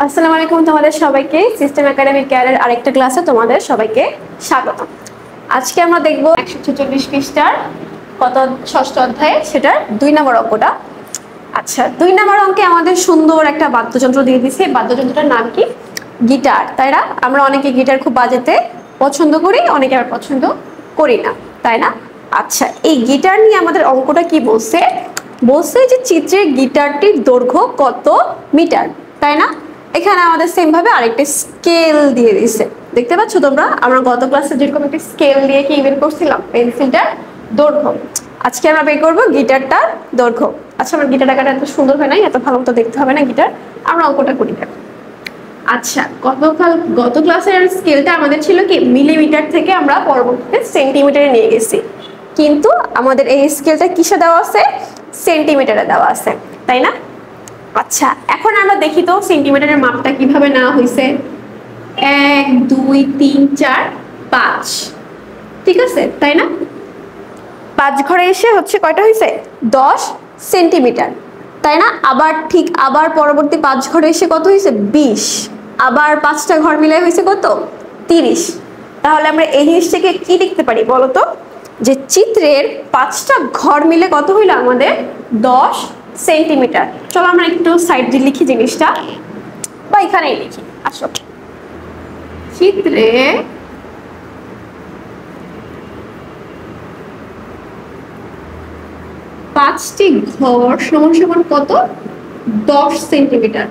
আসসালামু আলাইকুম তোমাদের সবাইকে সিস্টেম একাডেমিক কেয়ারের আরেকটা ক্লাসে তোমাদের সবাইকে স্বাগতম। আজকে আমরা দেখব 146 পৃষ্ঠার কত ষষ্ঠ অধ্যায়ে সেটার 2 নম্বর অঙ্কটা। আচ্ছা, 2 নম্বর অঙ্কে আমাদের সুন্দর একটা বাদ্যযন্ত্র দিয়ে দিয়েছে। বাদ্যযন্ত্রটার নাম কি? গিটার। তাই না? আমরা অনেকে গিটার খুব বাজাতে পছন্দ করি, অনেকে আর পছন্দ করি না, তাই না? আচ্ছা, এই গিটার নিয়ে আমাদের অঙ্কটা কি বলছে? বলছে যে চিত্রে গিটারটির দৈর্ঘ্য কত মিটার, তাই না? এখানে আমাদের সেম ভাবে আরেকটা স্কেল দিয়ে দিয়েছে, দেখতে পাচ্ছ তোমরা? আমরা গত ক্লাসে যেরকম একটা স্কেল দিয়ে কি বের করছিলাম পেন্সিলটার দৈর্ঘ্য, আজকে আমরা বের করবো গিটারটার দৈর্ঘ্য। আচ্ছা, আমার গিটার আঁকাটা এত সুন্দর হয় নাই, এত ভালো মতো দেখতে হবে না গিটার, আমরা অঙ্কটা করি দেখো। আচ্ছা, গত ক্লাসের স্কেলটা আমাদের ছিল কি মিলিমিটার থেকে আমরা পরবর্তীতে সেন্টিমিটারে নিয়ে গেছি, কিন্তু আমাদের এই স্কেলটা কিসে দেওয়া আছে? সেন্টিমিটারে দেওয়া আছে, তাই না? আচ্ছা, এখন আমরা দেখি তো সেন্টিমিটারের মাপটা কিভাবে নেওয়া হয়েছে। 1 2 3 4 5, ঠিক আছে, তাই না? 5 ঘরে এসে হচ্ছে কয়টা হয়েছে? 10 সেন্টিমিটার, তাই না? আবার পরবর্তী 5 ঘরে এসে কত হয়েছে? 20, আবার 5টা ঘর মিলে হয়েছে কত? 30। তাহলে আমরা এই জিনিসটাকে কি লিখতে পারি বলো তো? যে চিত্রের 5টা ঘর মিলে কত হইলো আমাদের? 10 সেন্টিমিটার। চলো আমরা একটু সাইড দিয়ে লিখি জিনিসটা, বা এখানেই লিখি। আসো, চিত্রে পাঁচটি ঘর সমান সমান কত? 10 সেন্টিমিটার,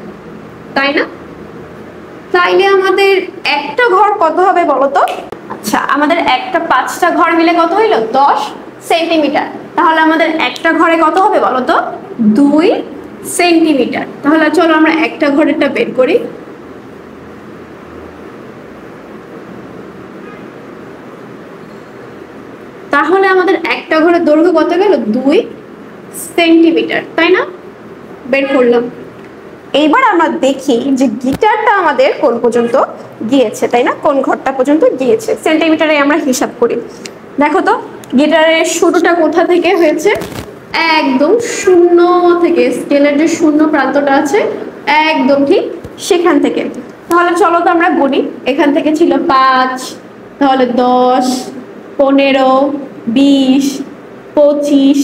তাই না? তাইলে আমাদের একটা ঘর কত হবে বলতো? আচ্ছা, আমাদের 5টা ঘর মিলে কত হইলো? 10 সেন্টিমিটার। তাহলে আমাদের একটা ঘরে কত হবে বলতো? 2 সেন্টিমিটার। তাহলে চলো আমরা একটা ঘরেরটা বের করি। তাহলে আমাদের একটা ঘরের দৈর্ঘ্য কত গেল? 2 সেন্টিমিটার, তাই না? বের করলাম। এইবার আমরা দেখি যে গিটারটা আমাদের কোন পর্যন্ত গিয়েছে, তাই না? কোন ঘরটা পর্যন্ত গিয়েছে সেন্টিমিটারে আমরা হিসাব করি। দেখো তো গিটারের শুরুটা কোথা থেকে হয়েছে? একদম শূন্য থেকে, স্কেলের যে শূন্য প্রান্তটা আছে একদম ঠিক সেখান থেকে। তাহলে চলো তো আমরা গুনি। এখান থেকে ছিল 5, তাহলে 10 15 20 25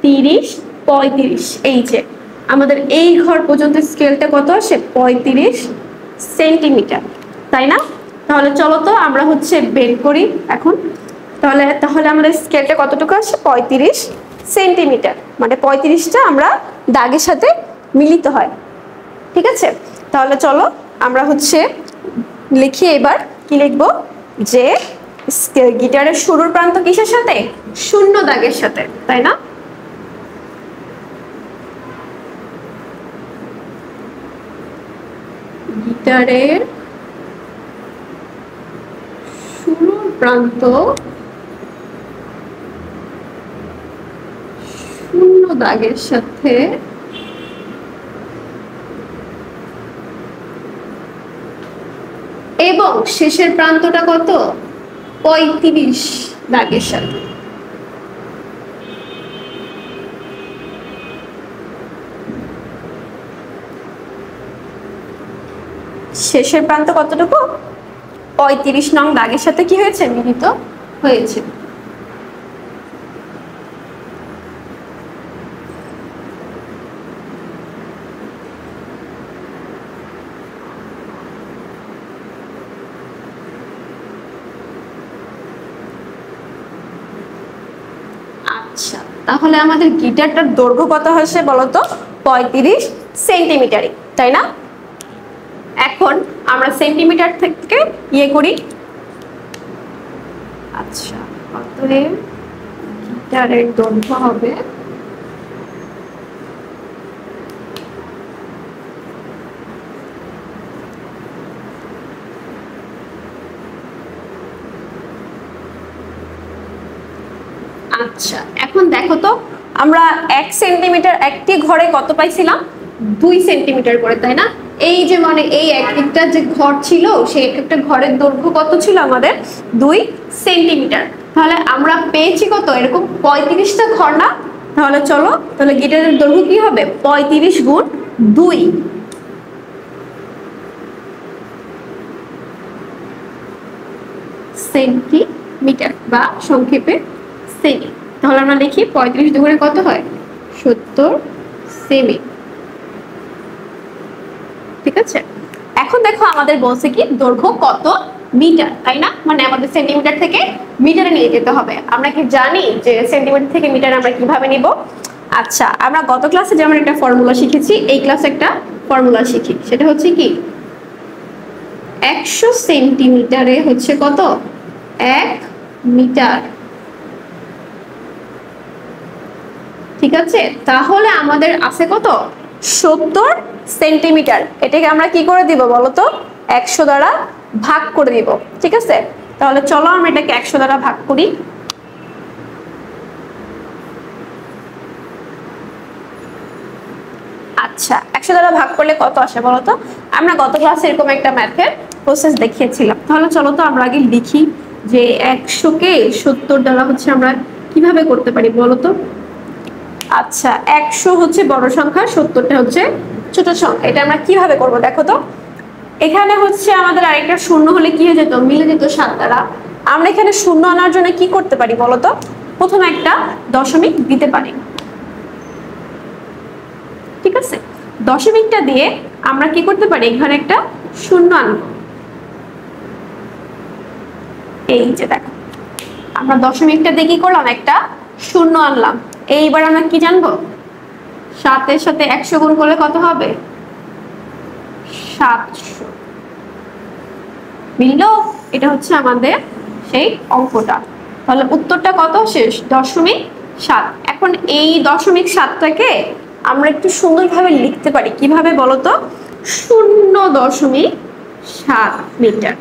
30 35। এই যে আমাদের এই ঘর পর্যন্ত স্কেলটা কত আসে? 35 সেন্টিমিটার, তাই না? তাহলে চলো তো আমরা হচ্ছে বের করি এখন। তাহলে আমাদের স্কেলটা কতটুকু আসে? 35 সেন্টিমিটার। মানে 35টা আমরা দাগের সাথে মিলিত হয়, ঠিক আছে? তাহলে চলো আমরা হচ্ছে লিখি। এবার কি লিখবো? যে গিটারের শুরুর প্রান্ত কিসের সাথে? শূন্য দাগের সাথে, তাই না? গিটারের শুরুর প্রান্ত শূন্য দাগের সাথে এবং শেষের প্রান্তটা কত? 35 দাগের সাথে। শেষের প্রান্ত কতটুকু? 35 নং দাগের সাথে কি হয়েছে? মিলিত হয়েছে। আচ্ছা, তাহলে আমাদের গিটারটার দৈর্ঘ্য কত হয়েছে বলতো? 35 সেন্টিমিটার, তাই না? এখন আমরা সেন্টিমিটার থেকে ইয়ে করি। আচ্ছা, অতএব গিটারের দৈর্ঘ্য হবে আচ্ছা, এখন দেখো তো আমরা 1 সেন্টিমিটার একটি ঘরে কত পাইছিলাম? 2 সেন্টিমিটার করে, তাই না? এই যে মানে এই একটা যে ঘর ছিল সেই একটা ঘরের দৈর্ঘ্য কত ছিল আমাদের? 2 সেন্টিমিটার। তাহলে আমরা পেয়েছি কত? এরকম 35টা ঘর না? তাহলে চলো, তাহলে গিটারের দৈর্ঘ্য কি হবে? 35 গুণ 2। সেন্টিমিটার বা সংক্ষেপে সেমি। তাহলে আমরা লিখি 35 দুগুণে কত হয় 70 সেমি। ঠিক আছে, এখন দেখো আমাদের বলছে কি দৈর্ঘ্য কত মিটার, তাই না? মানে আমাদের সেন্টিমিটার থেকে মিটারে নিয়ে যেতে হবে। আমরা কি জানি যে সেন্টিমিটার থেকে মিটার আমরা কিভাবে নিব? আচ্ছা, আমরা গত ক্লাসে যেমন একটা ফর্মুলা শিখেছি, এই ক্লাসে একটা ফর্মুলা শিখি। সেটা হচ্ছে কি 100 সেন্টিমিটারে হচ্ছে কত 1 মিটার। ঠিক আছে, তাহলে আমাদের আছে কত 70 সেন্টিমিটার। এটাকে আমরা কি করে দিব বলতো 100 দ্বারা ভাগ করে দিব। ঠিক আছে, তাহলে চলো আমরা এটাকে 100 দ্বারা ভাগ করি। আচ্ছা, 100 দ্বারা ভাগ করলে কত আসে বলতো? আমরা গত ক্লাসে এরকম একটা ম্যাথের প্রসেস দেখিয়েছিলাম। তাহলে চলো তো আমরা আগে লিখি যে 100 কে 70 দ্বারা হচ্ছে আমরা কিভাবে করতে পারি বলতো। আচ্ছা, 100 হচ্ছে বড় সংখ্যা, 70টা হচ্ছে ছোট সংখ্যা। এটা আমরা কিভাবে করব দেখো তো। এখানে হচ্ছে আমাদের আরেকটা শূন্য হলে কি হয়ে যেত, মিলে যেত 7 দ্বারা। আমরা এখানে শূন্য আনার জন্য কি করতে পারি বলতো? প্রথমে একটা দশমিক দিতে পারি। ঠিক আছে, দশমিকটা দিয়ে আমরা কি করতে পারি, এখানে একটা শূন্য আনবো। এই যে দেখো, আমরা দশমিকটা দিয়ে কি করলাম, একটা শূন্য আনলাম। এইবার আমরা কি জানবো, 7 এর সাথে 100 গুণ করলে কত হবে 700। মিললো? এটা হচ্ছে আমাদের সেই অঙ্কটা। তাহলে উত্তরটা কত শেষ 0.7। এখন এই 0.7টাকে আমরা একটু সুন্দরভাবে লিখতে পারি। কিভাবে বলতো, 0.7 মিটার।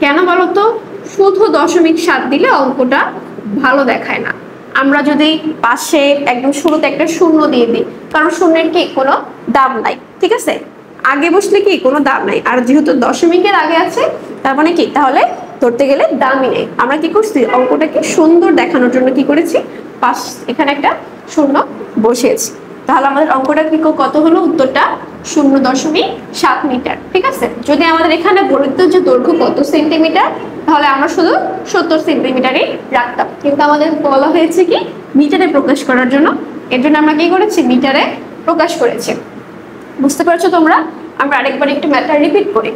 কেন বলতো? শুধু 0.7 দিলে অঙ্কটা ভালো দেখায় না। আমরা যদি পাশে একদম শুরুতে একটা শূন্য দিয়ে দিই, কারণ শূন্যের কি কোনো দাম নাই। ঠিক আছে, আগে বসলে কি কোনো দাম নাই, আর যেহেতু দশমিকের আগে আছে তার মানে কি, তাহলে ধরতে গেলে দামই নেই। আমরা কি করছি, অঙ্কটাকে সুন্দর দেখানোর জন্য কি করেছি, পাশ এখানে একটা শূন্য বসিয়েছি। তাহলে আমাদের অঙ্কটা কি কত হলো, উত্তরটা 0.7 মিটার। ঠিক আছে, যদি আমাদের এখানে বলিত যে দৈর্ঘ্য কত সেন্টিমিটার, তাহলে আমরা শুধু 70 সেন্টিমিটারই রাখতাম। কিন্তু আমাদের বলা হয়েছে কি মিটারে প্রকাশ করার জন্য, এর জন্য আমরা কি করেছি, মিটারে প্রকাশ করেছি। বুঝতে পারছো তোমরা? আমরা আরেকবার একটু ম্যাথটা রিপিট করি।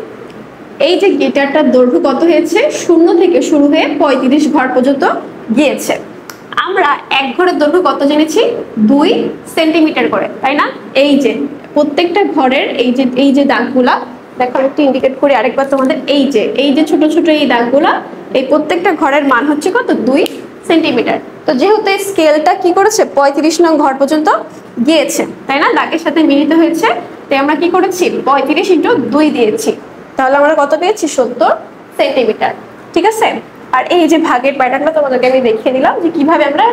এই যে গিটারটার দৈর্ঘ্য কত হয়েছে, 0 থেকে শুরু হয়ে 35 ঘর পর্যন্ত গিয়েছে। আমরা এক ঘরের দৈর্ঘ্য কত জেনেছি, 2 সেন্টিমিটার করে, তাই না? এই যে প্রত্যেকটা ঘরের এই যে দাগগুলা দেখো, একটু ইন্ডিকেট করি আরেকবার তোমাদের। এই যে ছোট ছোট এই দাগগুলা, এই প্রত্যেকটা ঘরের মান হচ্ছে কত 2 সেন্টিমিটার। তো যেহেতু এই স্কেলটা কি করেছে 35 নং ঘর পর্যন্ত গিয়েছে, তাই না, দাগের সাথে মিলিত হয়েছে, তাই আমরা কি করেছি 35 × 2 দিয়েছি। তাহলে আমরা কত পেয়েছি 70 সেন্টিমিটার। ঠিক আছে, আর এই যে ভাগের প্যাটার্নটা তোমাদেরকে আমি দেখিয়ে দিলাম যে কিভাবে আমরা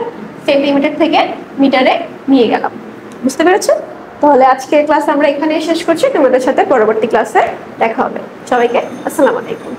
সেন্টিমিটার থেকে মিটারে নিয়ে গেলাম। বুঝতে পেরেছো? তাহলে আজকের ক্লাস আমরা এখানে শেষ করছি। তোমাদের সাথে পরবর্তী ক্লাসে দেখা হবে। সবাইকে আসসালামু আলাইকুম।